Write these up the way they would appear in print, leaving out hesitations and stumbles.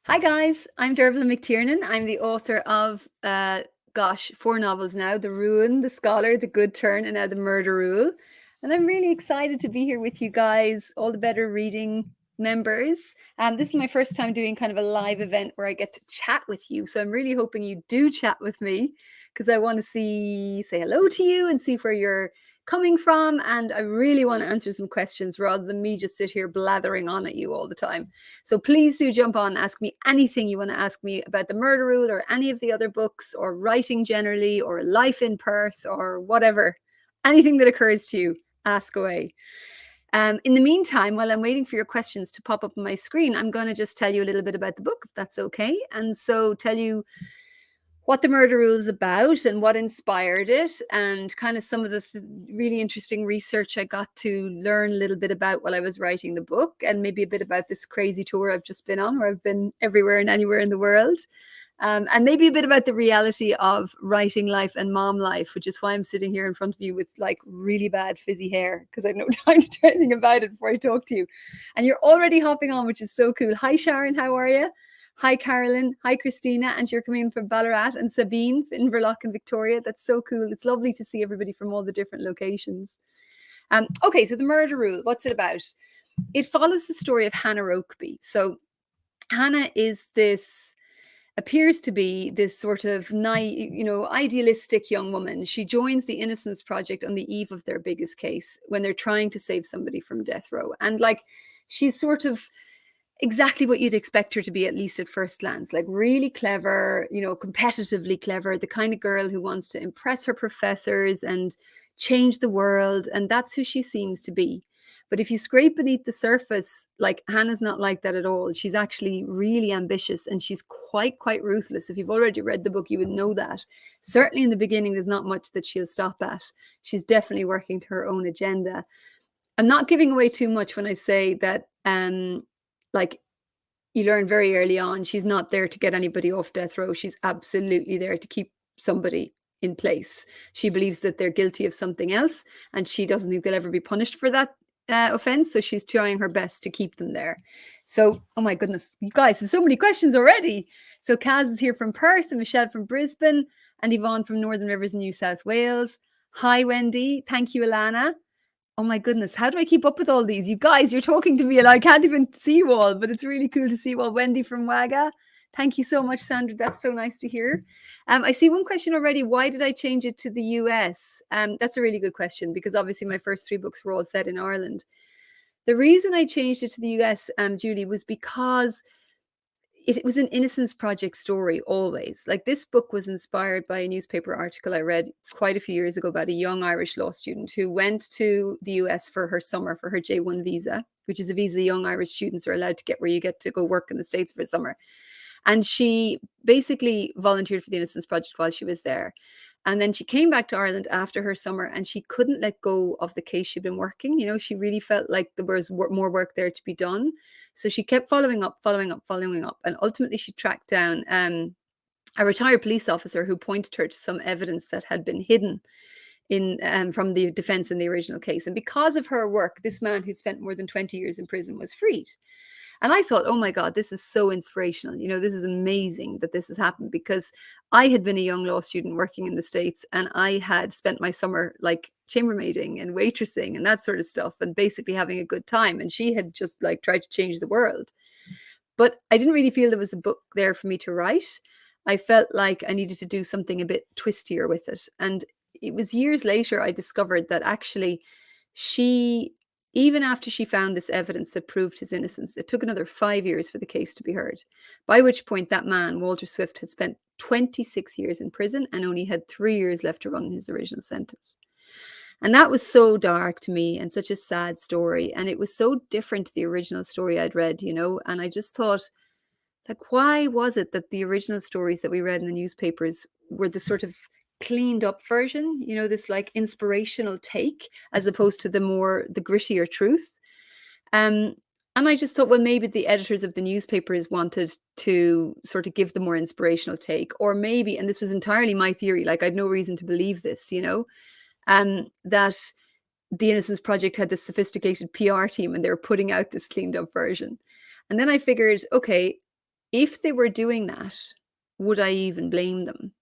Hi guys, I'm Dervla McTiernan. I'm the author of, 4 novels now: The Ruin, The Scholar, The Good Turn, and now The Murder Rule. And I'm really excited to be here with you guys, all the Better Reading members. This is my first time doing kind of a live event where I get to chat with you. So I'm really hoping you do chat with me because I want to say hello to you and see where you're coming from. And I really want to answer some questions rather than me just sit here blathering on at you all the time. So please do jump on, ask me anything you want to ask me about The Murder Rule or any of the other books or writing generally or life in Perth or whatever. Anything that occurs to you, ask away. In the meantime, while I'm waiting for your questions to pop up on my screen, I'm going to just tell you a little bit about the book, if that's okay. And so tell you what The Murder Rule is about and what inspired it, and kind of some of the really interesting research I got to learn a little bit about while I was writing the book, and maybe a bit about this crazy tour I've just been on, where I've been everywhere and anywhere in the world. And maybe a bit about the reality of writing life and mom life, which is why I'm sitting here in front of you with like really bad fizzy hair, because I have no time to do anything about it before I talk to you. And you're already hopping on, which is so cool. Hi, Sharon, how are you? Hi, Carolyn. Hi, Christina. And you're coming in from Ballarat, and Sabine in Verloc and Victoria. That's so cool. It's lovely to see everybody from all the different locations. Okay, so The Murder Rule, what's it about? It follows the story of Hannah Rokeby. So Hannah appears to be this sort of idealistic young woman. She joins the Innocence Project on the eve of their biggest case when they're trying to save somebody from death row. And like, she's sort of exactly what you'd expect her to be, at least at first glance. Like, really clever, competitively clever, the kind of girl who wants to impress her professors and change the world. And that's who she seems to be. But if you scrape beneath the surface, like, Hannah's not like that at all. She's actually really ambitious, and she's quite ruthless. If you've already read the book, you would know that. Certainly in the beginning, there's not much that she'll stop at. She's definitely working to her own agenda. I'm not giving away too much when I say that, like, you learn very early on, she's not there to get anybody off death row. She's absolutely there to keep somebody in place. She believes that they're guilty of something else, and she doesn't think they'll ever be punished for that offense. So she's trying her best to keep them there. So, oh my goodness, you guys have so many questions already. So Kaz is here from Perth, and Michelle from Brisbane, and Yvonne from Northern Rivers in New South Wales. Hi, Wendy. Thank you, Alana. Oh my goodness, how do I keep up with all these? You guys, you're talking to me and I can't even see you all, but it's really cool to see you all. Wendy from Wagga. Thank you so much, Sandra. That's so nice to hear. I see one question already. Why did I change it to the US? That's a really good question, because obviously my first 3 books were all set in Ireland. The reason I changed it to the US, Julie, was because it was an Innocence Project story always. Like, this book was inspired by a newspaper article I read quite a few years ago about a young Irish law student who went to the US for her summer, for her J1 visa, which is a visa young Irish students are allowed to get, where you get to go work in the States for the summer. And she basically volunteered for the Innocence Project while she was there. And then she came back to Ireland after her summer, and she couldn't let go of the case she'd been working. She really felt like there was more work there to be done. So she kept following up. And ultimately she tracked down a retired police officer who pointed her to some evidence that had been hidden from the defense in the original case. And because of her work, this man who'd spent more than 20 years in prison was freed. And I thought, oh my God, this is so inspirational. This is amazing that this has happened, because I had been a young law student working in the States, and I had spent my summer like chambermaiding and waitressing and that sort of stuff, and basically having a good time. And she had just like tried to change the world. But I didn't really feel there was a book there for me to write. I felt like I needed to do something a bit twistier with it. And it was years later I discovered that actually she, even after she found this evidence that proved his innocence, it took another 5 years for the case to be heard. By which point that man, Walter Swift, had spent 26 years in prison and only had 3 years left to run his original sentence. And that was so dark to me and such a sad story. And it was so different to the original story I'd read, and I just thought, like, why was it that the original stories that we read in the newspapers were the sort of cleaned up version, this like inspirational take, as opposed to the grittier truth? And I just thought, well, maybe the editors of the newspapers wanted to sort of give the more inspirational take, or maybe, and this was entirely my theory, like, I'd no reason to believe this, that the Innocence Project had this sophisticated PR team and they were putting out this cleaned up version. And then I figured, okay, if they were doing that, would I even blame them?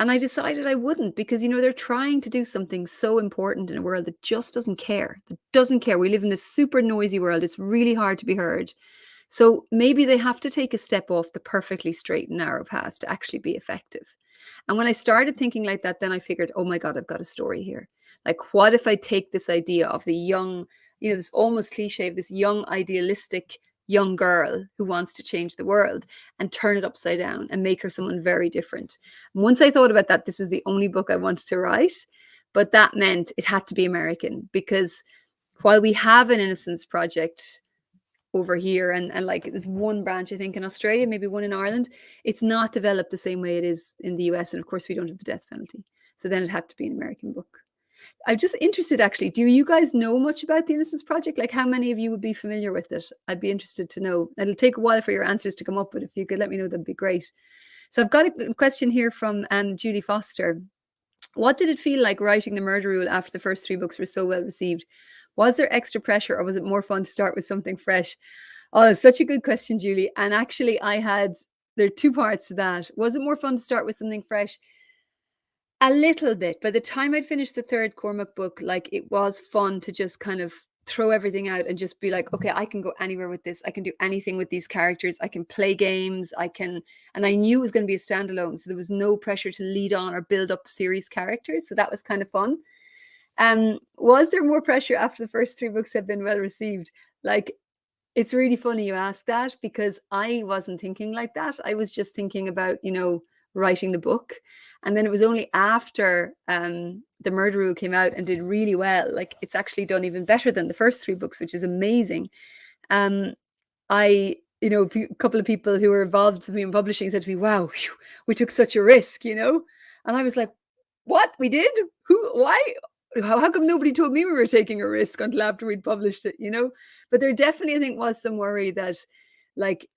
And I decided I wouldn't because, they're trying to do something so important in a world that just doesn't care. That doesn't care. We live in this super noisy world. It's really hard to be heard. So maybe they have to take a step off the perfectly straight and narrow path to actually be effective. And when I started thinking like that, then I figured, oh my God, I've got a story here. Like, what if I take this idea of the young, this almost cliche of this young, idealistic young girl who wants to change the world and turn it upside down and make her someone very different. And once I thought about that, this was the only book I wanted to write. But that meant it had to be American, because while we have an Innocence Project over here and like there's one branch, I think, in Australia, maybe one in Ireland, it's not developed the same way it is in the US. And of course, we don't have the death penalty. So then it had to be an American book. I'm just interested, actually, do you guys know much about the Innocence Project? Like, how many of you would be familiar with it? I'd be interested to know. It'll take a while for your answers to come up, but if you could let me know, that'd be great. So I've got a question here from Julie Foster. What did it feel like writing The Murder Rule after the first 3 books were so well received? Was there extra pressure, or was it more fun to start with something fresh? Oh, it's such a good question, Julie. And actually, there are 2 parts to that. Was it more fun to start with something fresh? A little bit. By the time I'd finished the 3rd Cormac book, like, it was fun to just kind of throw everything out and just be like, okay, I can go anywhere with this. I can do anything with these characters. I can play games. And I knew it was going to be a standalone. So there was no pressure to lead on or build up series characters. So that was kind of fun. Was there more pressure after the first 3 books had been well received? Like, it's really funny you ask that, because I wasn't thinking like that. I was just thinking about, writing the book. And then it was only after The Murder Rule came out and did really well. Like, it's actually done even better than the first 3 books, which is amazing. A couple of people who were involved with me in publishing said to me, wow, we took such a risk, And I was like, what? We did? Who? Why? How come nobody told me we were taking a risk until after we'd published it, But there definitely, I think, was some worry that, like,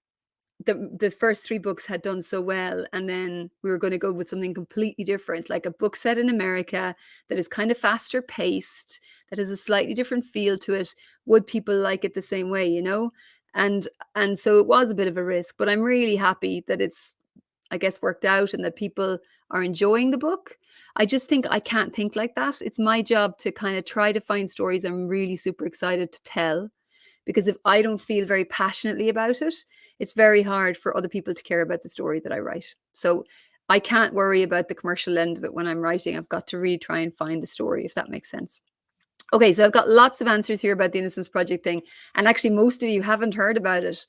the first 3 books had done so well, and then we were going to go with something completely different, like a book set in America that is kind of faster paced, that has a slightly different feel to it. Would people like it the same way, And so it was a bit of a risk, but I'm really happy that it's, I guess, worked out and that people are enjoying the book. I just think I can't think like that. It's my job to kind of try to find stories I'm really super excited to tell, because if I don't feel very passionately about it, it's very hard for other people to care about the story that I write. So I can't worry about the commercial end of it when I'm writing. I've got to really try and find the story, if that makes sense. Okay, so I've got lots of answers here about the Innocence Project thing. And actually, most of you haven't heard about it,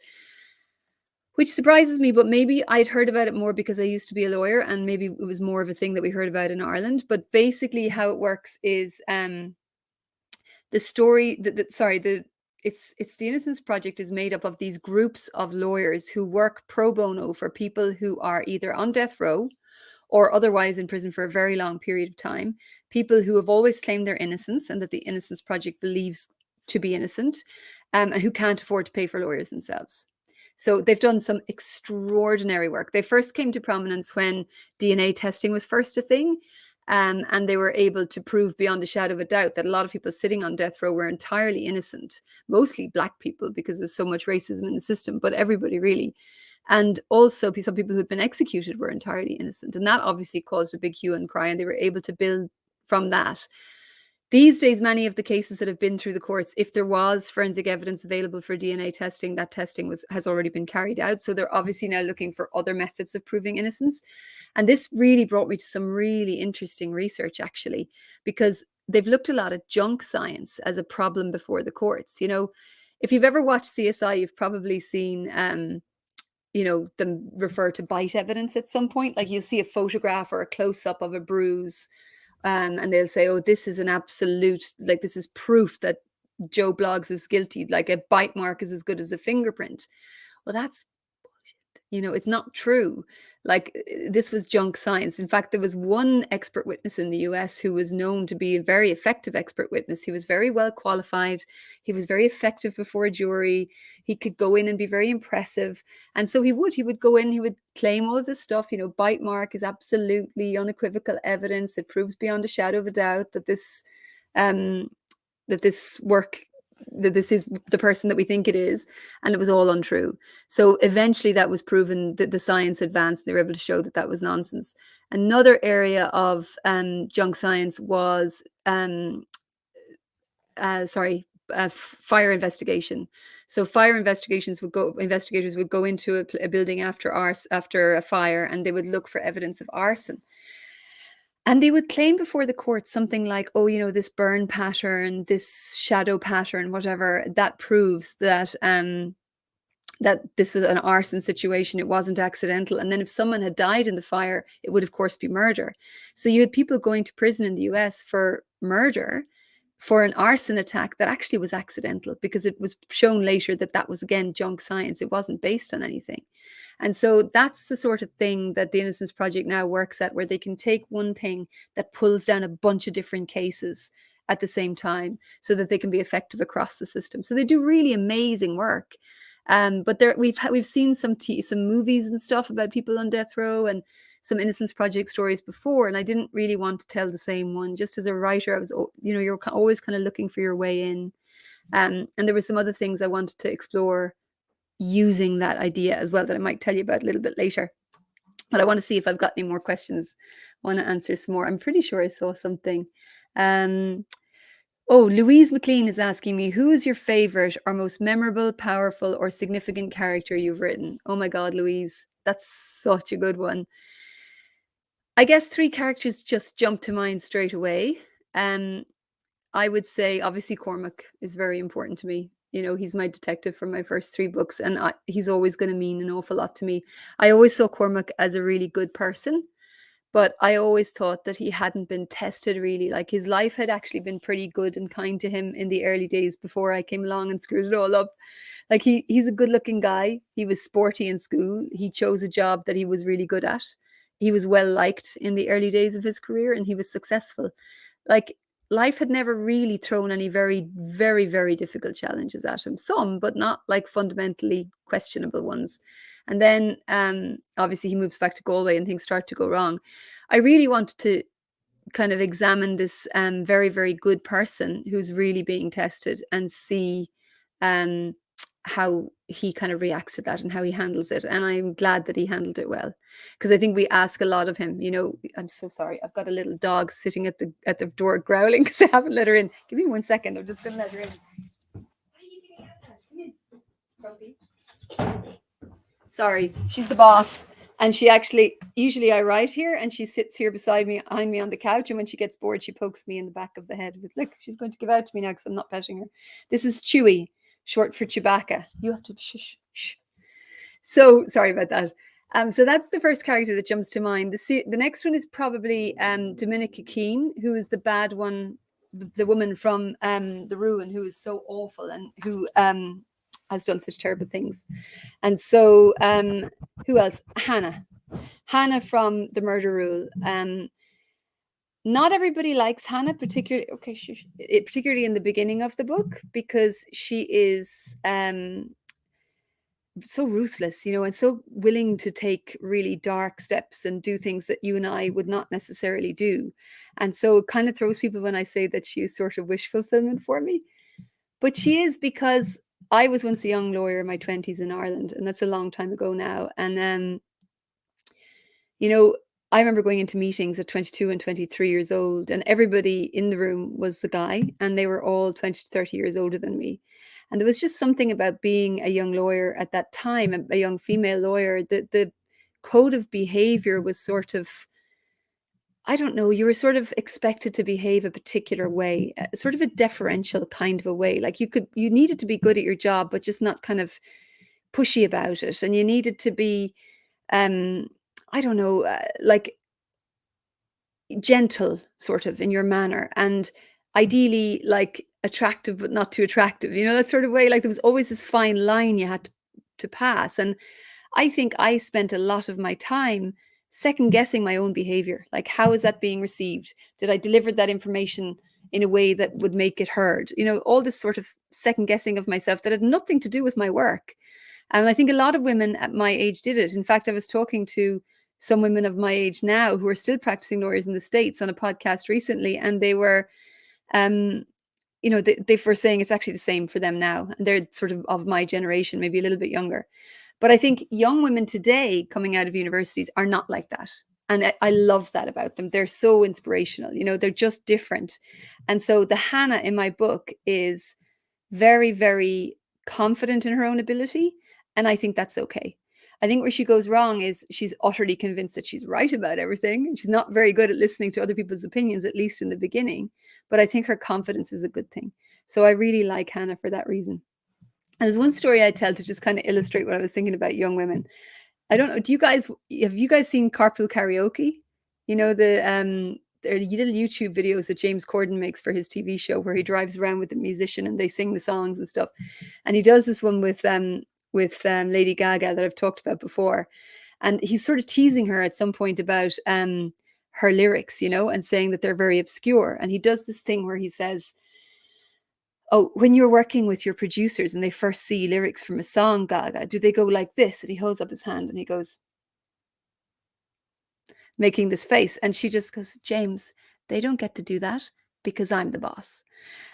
which surprises me, but maybe I'd heard about it more because I used to be a lawyer, and maybe it was more of a thing that we heard about in Ireland. But basically how it works is the story, it's the Innocence Project is made up of these groups of lawyers who work pro bono for people who are either on death row or otherwise in prison for a very long period of time, people who have always claimed their innocence and that the Innocence Project believes to be innocent, and who can't afford to pay for lawyers themselves. So they've done some extraordinary work. They first came to prominence when DNA testing was first a thing. And they were able to prove beyond a shadow of a doubt that a lot of people sitting on death row were entirely innocent, mostly Black people, because there's so much racism in the system, but everybody really. And also some people who had been executed were entirely innocent. And that obviously caused a big hue and cry, and they were able to build from that. These days, many of the cases that have been through the courts, if there was forensic evidence available for DNA testing, that testing has already been carried out. So they're obviously now looking for other methods of proving innocence. And this really brought me to some really interesting research, actually, because they've looked a lot at junk science as a problem before the courts. If you've ever watched CSI, you've probably seen them refer to bite evidence at some point. Like, you'll see a photograph or a close-up of a bruise, and they'll say, oh, this is an absolute, like, this is proof that Joe Bloggs is guilty. Like, a bite mark is as good as a fingerprint. Well, that's it's not true. Like, this was junk science. In fact, there was one expert witness in the US who was known to be a very effective expert witness. He was very well qualified. He was very effective before a jury. He could go in and be very impressive. And so he would go in, he would claim all this stuff, bite mark is absolutely unequivocal evidence. It proves beyond a shadow of a doubt that this work that this is the person that we think it is, and it was all untrue. So eventually that was proven, that the science advanced, they were able to show that that was nonsense. Another area of junk science was fire investigation. So investigators would go into a building after a fire, and they would look for evidence of arson. And they would claim before the court something like, oh, this burn pattern, this shadow pattern, whatever, that proves that that this was an arson situation. It wasn't accidental. And then if someone had died in the fire, it would of course be murder. So you had people going to prison in the US for murder, for an arson attack that actually was accidental, because it was shown later that that was, again, junk science. It wasn't based on anything. And so that's the sort of thing that the Innocence Project now works at, where they can take one thing that pulls down a bunch of different cases at the same time, so that they can be effective across the system. So they do really amazing work. But we've seen some movies and stuff about people on death row, and some Innocence Project stories before, and I didn't really want to tell the same one. Just as a writer, I was, you're always kind of looking for your way in. And there were some other things I wanted to explore using that idea as well, that I might tell you about a little bit later. But I want to see if I've got any more questions. I want to answer some more. I'm pretty sure I saw something. Louise McLean is asking me, who is your favorite or most memorable, powerful, or significant character you've written? Oh my God, Louise, that's such a good one. I guess 3 characters just jump to mind straight away. I would say, obviously, Cormac is very important to me. He's my detective from my first 3 books, and he's always going to mean an awful lot to me. I always saw Cormac as a really good person, but I always thought that he hadn't been tested really. Like, his life had actually been pretty good and kind to him in the early days before I came along and screwed it all up. Like, he's a good looking guy. He was sporty in school. He chose a job that he was really good at. He was well liked in the early days of his career, and he was successful. Like, life had never really thrown any very, very, very difficult challenges at him. Some, but not like fundamentally questionable ones. And then obviously he moves back to Galway and things start to go wrong. I really wanted to kind of examine this very, very good person who's really being tested, and see how he kind of reacts to that and how he handles it. And I'm glad that he handled it well, because I think we ask a lot of him. I'm so sorry. I've got a little dog sitting at the door growling because I haven't let her in. Give me 1 second. I'm just going to let her in. What are you getting out there? Come in, Grumpy. Sorry, she's the boss. And she actually, usually I write here and she sits here beside me on the couch. And when she gets bored, she pokes me in the back of the head with, look, she's going to give out to me now because I'm not petting her. This is Chewy, short for Chewbacca. You have to shh. So sorry about that. So that's the first character that jumps to mind. The next one is probably Dominica Keane, who is the bad one, the woman from The Ruin, who is so awful and who has done such terrible things. And so who else? Hannah from The Murder Rule. Not everybody likes Hannah, particularly in the beginning of the book, because she is so ruthless, and so willing to take really dark steps and do things that you and I would not necessarily do. And so it kind of throws people when I say that she is sort of wish fulfillment for me. But she is, because I was once a young lawyer in my 20s in Ireland, and that's a long time ago now. And, I remember going into meetings at 22 and 23 years old, and everybody in the room was a guy, and they were all 20 to 30 years older than me. And there was just something about being a young lawyer at that time, a young female lawyer, that the code of behavior was sort of, I don't know, you were sort of expected to behave a particular way, sort of a deferential kind of a way. Like, you needed to be good at your job, but just not kind of pushy about it. And you needed to be, I don't know, like gentle sort of in your manner, and ideally like attractive, but not too attractive, that sort of way. Like, there was always this fine line you had to pass. And I think I spent a lot of my time second guessing my own behavior. Like, how is that being received? Did I deliver that information in a way that would make it heard? All this sort of second guessing of myself that had nothing to do with my work. And I think a lot of women at my age did it. In fact, I was talking to some women of my age now who are still practicing lawyers in the States on a podcast recently, and they were you know, they were saying it's actually the same for them now. And they're sort of my generation, maybe a little bit younger. But I think young women today coming out of universities are not like that. And I love that about them. They're so inspirational. You know, they're just different. And so the Hannah in my book is very, very confident in her own ability. And I think that's okay. I think where she goes wrong is she's utterly convinced that she's right about everything. And she's not very good at listening to other people's opinions, at least in the beginning. But I think her confidence is a good thing. So I really like Hannah for that reason. And there's one story I tell to just kind of illustrate what I was thinking about young women. I don't know. Have you guys seen Carpool Karaoke? You know, there are little YouTube videos that James Corden makes for his TV show where he drives around with a musician and they sing the songs and stuff. And he does this one with Lady Gaga that I've talked about before. And he's sort of teasing her at some point about her lyrics, you know, and saying that they're very obscure. And he does this thing where he says, "Oh, when you're working with your producers and they first see lyrics from a song, Gaga, do they go like this?" And he holds up his hand and he goes, making this face. And she just goes, "James, they don't get to do that because I'm the boss."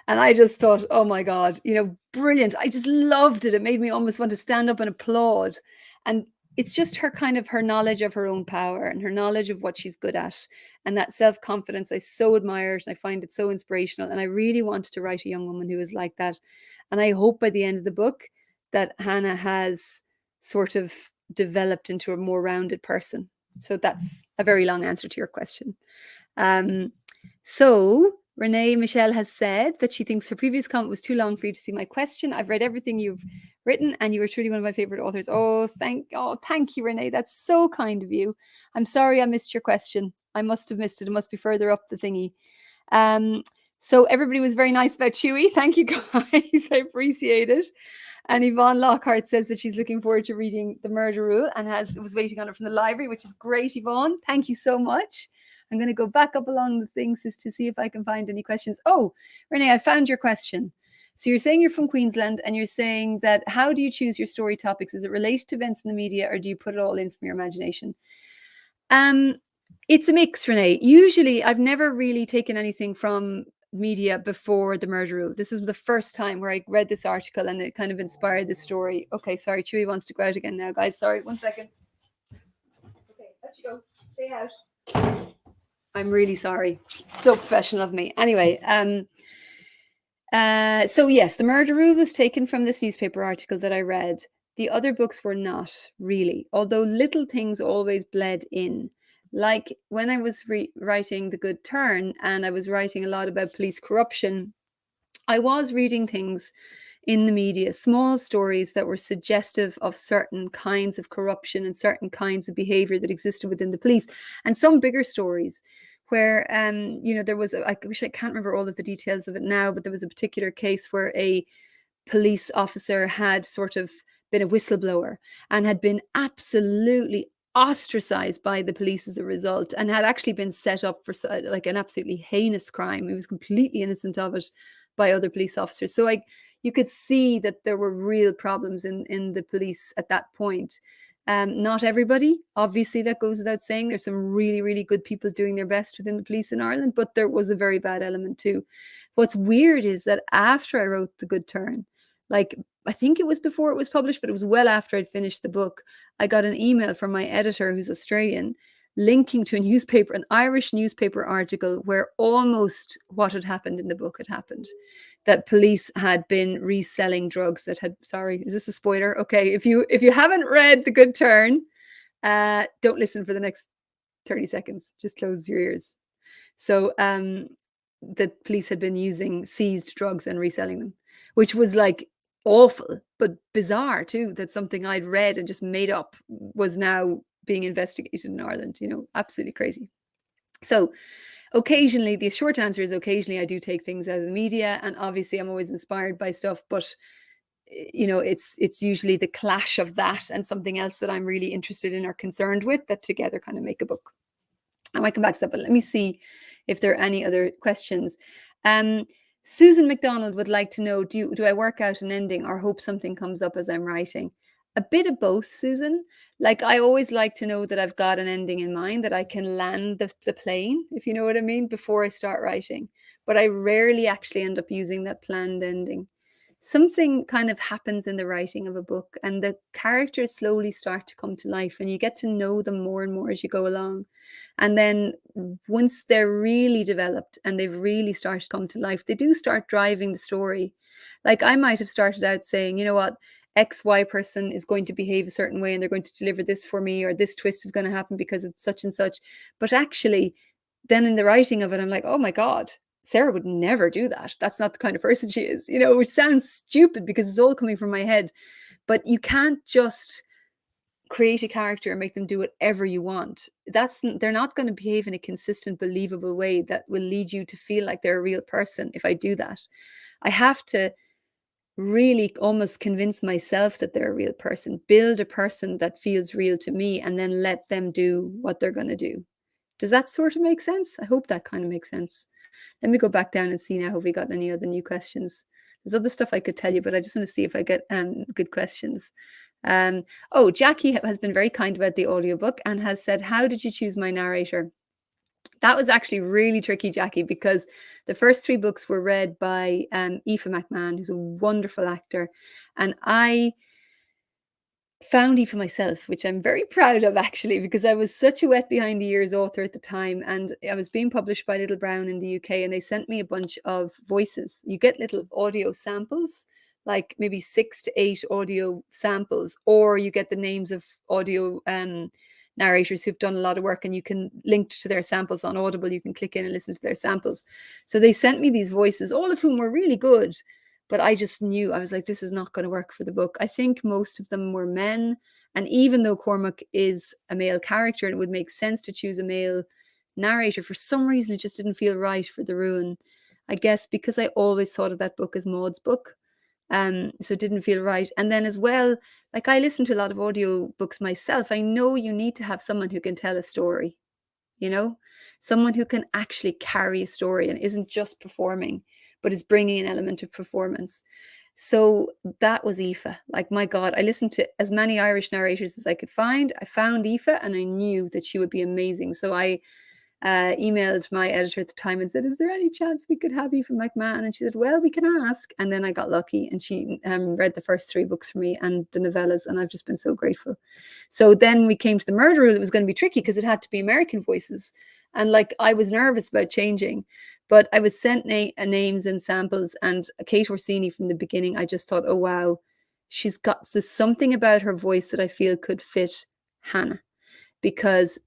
And I just thought, oh my God, you know, brilliant. I just loved it. It made me almost want to stand up and applaud. And it's just her knowledge of her own power and her knowledge of what she's good at. And that self-confidence, I so admire it. And I find it so inspirational. And I really wanted to write a young woman who is like that. And I hope by the end of the book that Hannah has sort of developed into a more rounded person. So that's a very long answer to your question. So Renee Michelle has said that she thinks her previous comment was too long for you to see my question. I've read everything you've written and you were truly one of my favorite authors. Thank you, Renee. That's so kind of you. I'm sorry I missed your question. I must have missed it. It must be further up the thingy. So everybody was very nice about Chewy. Thank you, guys. I appreciate it. And Yvonne Lockhart says that she's looking forward to reading The Murder Rule and was waiting on it from the library, which is great, Yvonne. Thank you so much. I'm going to go back up along the things to see if I can find any questions. Oh, Renee, I found your question. So you're saying you're from Queensland and you're saying that how do you choose your story topics? Is it related to events in the media or do you put it all in from your imagination? It's a mix, Renee. Usually I've never really taken anything from media before The Murder Rule. This is the first time where I read this article and it kind of inspired the story. Okay, sorry, Chewy wants to go out again now, guys. Sorry, 1 second. Okay, let you go. Stay out. I'm really sorry. So professional of me. Anyway, so yes, The Murder Rule was taken from this newspaper article that I read. The other books were not really, although little things always bled in. Like when I was writing The Good Turn and I was writing a lot about police corruption, I was reading things in the media, small stories that were suggestive of certain kinds of corruption and certain kinds of behavior that existed within the police, and some bigger stories where, there was, I can't remember all of the details of it now, but there was a particular case where a police officer had sort of been a whistleblower and had been absolutely ostracized by the police as a result and had actually been set up for like an absolutely heinous crime. He was completely innocent of it by other police officers. So you could see that there were real problems in the police at that point. Not everybody, obviously, that goes without saying. There's some really, really good people doing their best within the police in Ireland, but there was a very bad element too. What's weird is that after I wrote The Good Turn, like I think it was before it was published, but it was well after I'd finished the book, I got an email from my editor who's Australian linking to an Irish newspaper article where almost what had happened in the book had happened. That police had been reselling drugs that had, sorry, is this a spoiler? Okay, if you haven't read The Good Turn, don't listen for the next 30 seconds. Just close your ears. So the police had been using seized drugs and reselling them, which was like awful, but bizarre too, that something I'd read and just made up was now being investigated in Ireland, absolutely crazy. So occasionally, the short answer is occasionally I do take things out of the media, and obviously I'm always inspired by stuff, but it's usually the clash of that and something else that I'm really interested in or concerned with that together kind of make a book. I might come back to that, but let me see if there are any other questions. Susan McDonald would like to know, do I work out an ending or hope something comes up as I'm writing? A bit of both, Susan. Like, I always like to know that I've got an ending in mind, that I can land the plane, if you know what I mean, before I start writing. But I rarely actually end up using that planned ending. Something kind of happens in the writing of a book, and the characters slowly start to come to life, and you get to know them more and more as you go along. And then once they're really developed and they've really started to come to life, they do start driving the story. Like, I might have started out saying, you know what, XY person is going to behave a certain way and they're going to deliver this for me, or this twist is going to happen because of such and such. But actually, then in the writing of it, I'm like, oh my God, Sarah would never do that. That's not the kind of person she is, which sounds stupid because it's all coming from my head. But you can't just create a character and make them do whatever you want. They're not going to behave in a consistent, believable way that will lead you to feel like they're a real person. If I do that, I have to really almost convince myself that they're a real person, build a person that feels real to me, and then let them do what they're going to do. Does that sort of make sense? I hope that kind of makes sense. Let me go back down and see now, have we got any other new questions? There's other stuff I could tell you, but I just want to see if I get good questions. Oh, Jackie has been very kind about the audiobook and has said, how did you choose my narrator? That was actually really tricky, Jackie, because the first 3 books were read by Aoife McMahon, who's a wonderful actor. And I found Aoife myself, which I'm very proud of, actually, because I was such a wet behind the ears author at the time. And I was being published by Little Brown in the UK, and they sent me a bunch of voices. You get little audio samples, like maybe 6 to 8 audio samples, or you get the names of audio narrators who've done a lot of work, and you can link to their samples on Audible. You can click in and listen to their samples. So they sent me these voices, all of whom were really good. But I just knew, I was like, this is not going to work for the book. I think most of them were men. And even though Cormac is a male character, and it would make sense to choose a male narrator, for some reason, it just didn't feel right for The Ruin. I guess because I always thought of that book as Maud's book. So it didn't feel right. And then as well, like, I listen to a lot of audio books myself. I know you need to have someone who can tell a story, someone who can actually carry a story and isn't just performing, but is bringing an element of performance. So that was Aoife. Like, my God, I listened to as many Irish narrators as I could find. I found Aoife, and I knew that she would be amazing. So I emailed my editor at the time and said, is there any chance we could have Aoife McMahon? And she said, well, we can ask. And then I got lucky, and she read the first 3 books for me and the novellas, and I've just been so grateful. So then we came to the murder rule. It was going to be tricky because it had to be American voices. And like, I was nervous about changing, but I was sent names and samples, and Kate Orsini from the beginning, I just thought, oh, wow, there's something about her voice that I feel could fit Hannah, because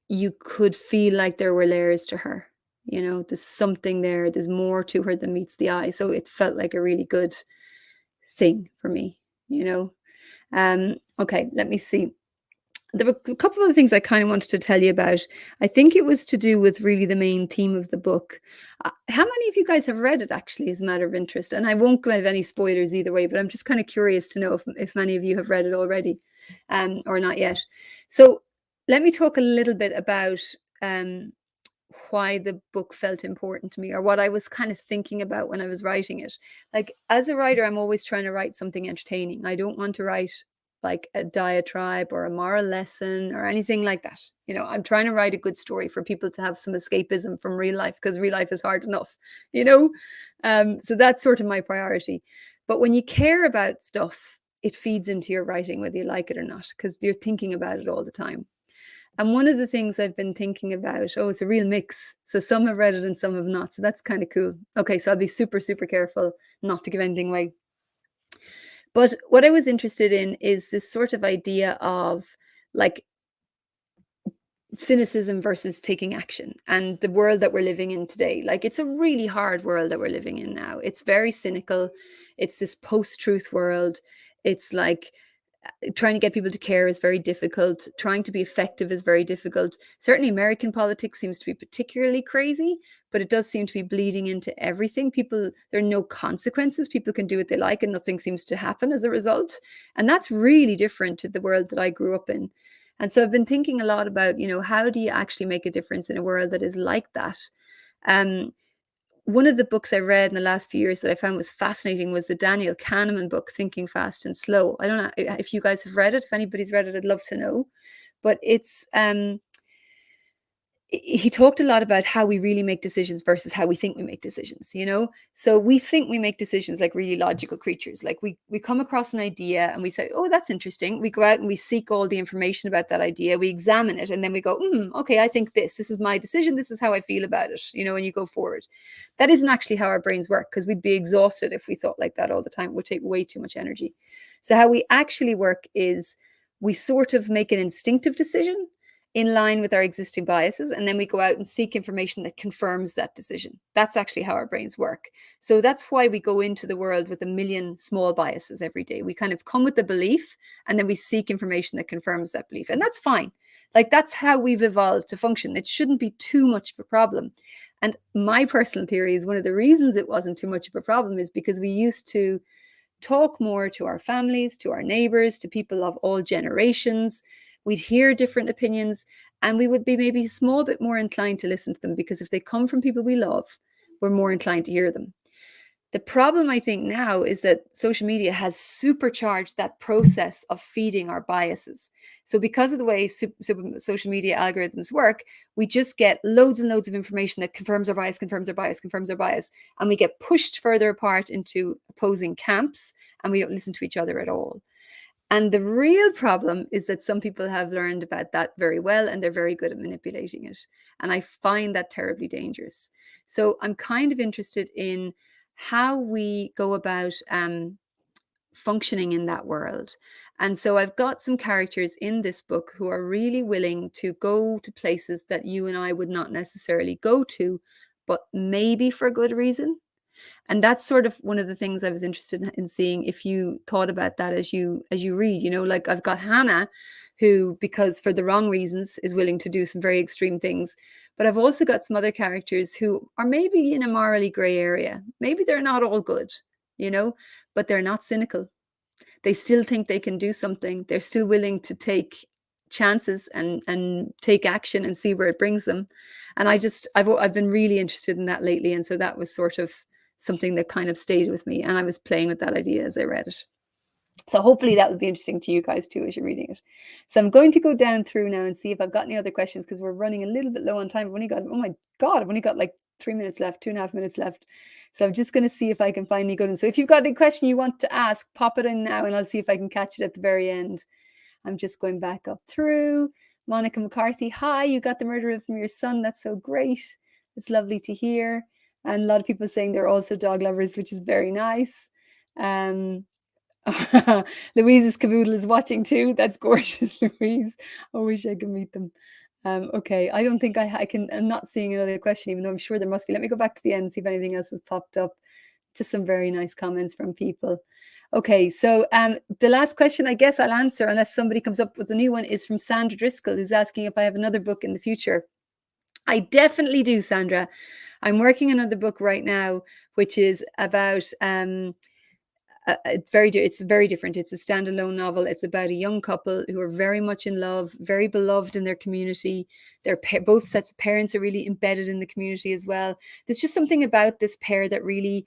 you could feel like there were layers to her. There's something there. There's more to her than meets the eye. So it felt like a really good thing for me, Okay, let me see. There were a couple of other things I kind of wanted to tell you about. I think it was to do with really the main theme of the book. How many of you guys have read it, actually, as a matter of interest? And I won't give any spoilers either way, but I'm just kind of curious to know if many of you have read it already or not yet. So let me talk a little bit about why the book felt important to me, or what I was kind of thinking about when I was writing it. Like, as a writer, I'm always trying to write something entertaining. I don't want to write like a diatribe or a moral lesson or anything like that. I'm trying to write a good story for people to have some escapism from real life, because real life is hard enough, so that's sort of my priority. But when you care about stuff, it feeds into your writing, whether you like it or not, because you're thinking about it all the time. And one of the things I've been thinking about, it's a real mix. So some have read it and some have not. So that's kind of cool. Okay, so I'll be super, super careful not to give anything away. But what I was interested in is this sort of idea of like cynicism versus taking action, and the world that we're living in today. Like, it's a really hard world that we're living in now. It's very cynical. It's this post-truth world. It's like trying to get people to care is very difficult. Trying to be effective is very difficult. Certainly American politics seems to be particularly crazy, but it does seem to be bleeding into everything. There are no consequences. People can do what they like and nothing seems to happen as a result. And that's really different to the world that I grew up in. And so I've been thinking a lot about, how do you actually make a difference in a world that is like that? one of the books I read in the last few years that I found was fascinating was the Daniel Kahneman book, Thinking Fast and Slow. I don't know if you guys have read it. If anybody's read it, I'd love to know. But it's he talked a lot about how we really make decisions versus how we think we make decisions, you know? So we think we make decisions like really logical creatures. Like we come across an idea and we say, oh, that's interesting. We go out and we seek all the information about that idea. We examine it and then we go, okay, I think this is my decision. This is how I feel about it, you know, and you go forward. That isn't actually how our brains work, because we'd be exhausted if we thought like that all the time. It would take way too much energy. So how we actually work is we sort of make an instinctive decision in line with our existing biases, and then we go out and seek information that confirms that decision. That's actually how our brains work. So that's why we go into the world with a million small biases every day. We kind of come with the belief, and then we seek information that confirms that belief. And that's fine. Like, that's how we've evolved to function. It shouldn't be too much of a problem. And my personal theory is one of the reasons it wasn't too much of a problem is because we used to talk more to our families, to our neighbors, to people of all generations. We'd hear different opinions, and we would be maybe a small bit more inclined to listen to them, because if they come from people we love, we're more inclined to hear them. The problem, I think, now is that social media has supercharged that process of feeding our biases. So because of the way social media algorithms work, we just get loads and loads of information that confirms our bias, confirms our bias, confirms our bias, and we get pushed further apart into opposing camps, and we don't listen to each other at all. And the real problem is that some people have learned about that very well, and they're very good at manipulating it. And I find that terribly dangerous. So I'm kind of interested in how we go about functioning in that world. And so I've got some characters in this book who are really willing to go to places that you and I would not necessarily go to, but maybe for good reason. And that's sort of one of the things I was interested in seeing if you thought about that as you read. You know, like I've got Hannah, who, because for the wrong reasons, is willing to do some very extreme things. But I've also got some other characters who are maybe in a morally gray area. Maybe they're not all good, you know, but they're not cynical. They still think they can do something. They're still willing to take chances and take action and see where it brings them. And I've been really interested in that lately. And so that was sort of something that kind of stayed with me, and I was playing with that idea as I read it. So hopefully that will be interesting to you guys too as you're reading it. So I'm going to go down through now and see if I've got any other questions, because we're running a little bit low on time. Oh my God, I've only got like 3 minutes left, 2.5 minutes left. So I'm just going to see if I can find any good ones. So if you've got a question you want to ask, pop it in now and I'll see if I can catch it at the very end. I'm just going back up through. Monica McCarthy, hi, you got the murderer from your son. That's so great. It's lovely to hear. And a lot of people saying they're also dog lovers, which is very nice. Louise's caboodle is watching too. That's gorgeous, Louise. I wish I could meet them. Okay, I don't think I can. I'm not seeing another question, even though I'm sure there must be. Let me go back to the end and see if anything else has popped up. Just some very nice comments from people. Okay, so the last question I guess I'll answer, unless somebody comes up with a new one, is from Sandra Driscoll, who's asking if I have another book in the future. I definitely do, Sandra. I'm working on another book right now, which is about it's very different. It's a standalone novel. It's about a young couple who are very much in love, very beloved in their community. Both sets of parents are really embedded in the community as well. There's just something about this pair that really,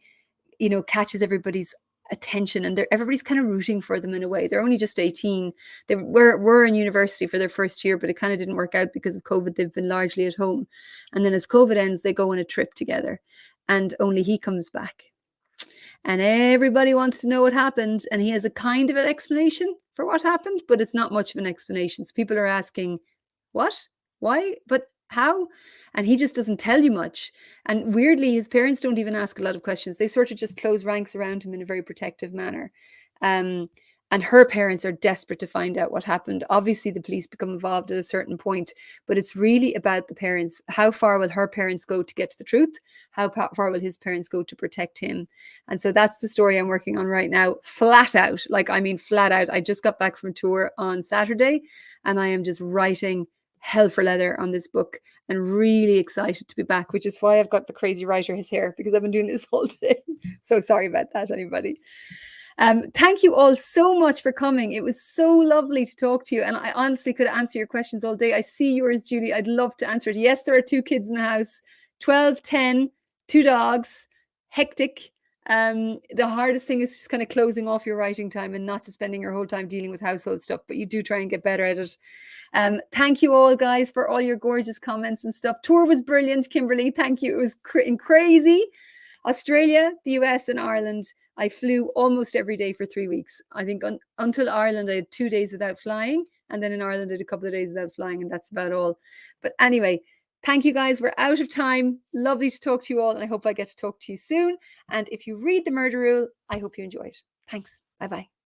you know, catches everybody's attention, and everybody's kind of rooting for them in a way. They're only just 18. They were in university for their first year, but it kind of didn't work out because of COVID. They've been largely at home. And then as COVID ends, they go on a trip together, and only he comes back. And everybody wants to know what happened. And he has a kind of an explanation for what happened, but it's not much of an explanation. So people are asking, what? Why? But how? And he just doesn't tell you much. And weirdly, his parents don't even ask a lot of questions. They sort of just close ranks around him in a very protective manner. And her parents are desperate to find out what happened. Obviously, the police become involved at a certain point, but it's really about the parents. How far will her parents go to get to the truth? How far will his parents go to protect him? And so that's the story I'm working on right now, flat out. Like, I mean, flat out. I just got back from tour on Saturday, and I am just writing hell for leather on this book and really excited to be back, which is why I've got the crazy writer's hair, because I've been doing this all day. So sorry about that, anybody. Thank you all so much for coming. It was so lovely to talk to you. And I honestly could answer your questions all day. I see yours, Julie. I'd love to answer it. Yes, there are 2 kids in the house, 12, 10, 2 dogs, hectic. The hardest thing is just kind of closing off your writing time and not just spending your whole time dealing with household stuff, but you do try and get better at it. Thank you all, guys, for all your gorgeous comments and stuff. Tour was brilliant, Kimberly. Thank you. It was crazy. Australia, the US, and Ireland. I flew almost every day for 3 weeks. I think until Ireland, I had 2 days without flying. And then in Ireland, I had a couple of days without flying, and that's about all. But anyway, thank you, guys. We're out of time. Lovely to talk to you all, and I hope I get to talk to you soon. And if you read The Murder Rule, I hope you enjoy it. Thanks. Bye-bye.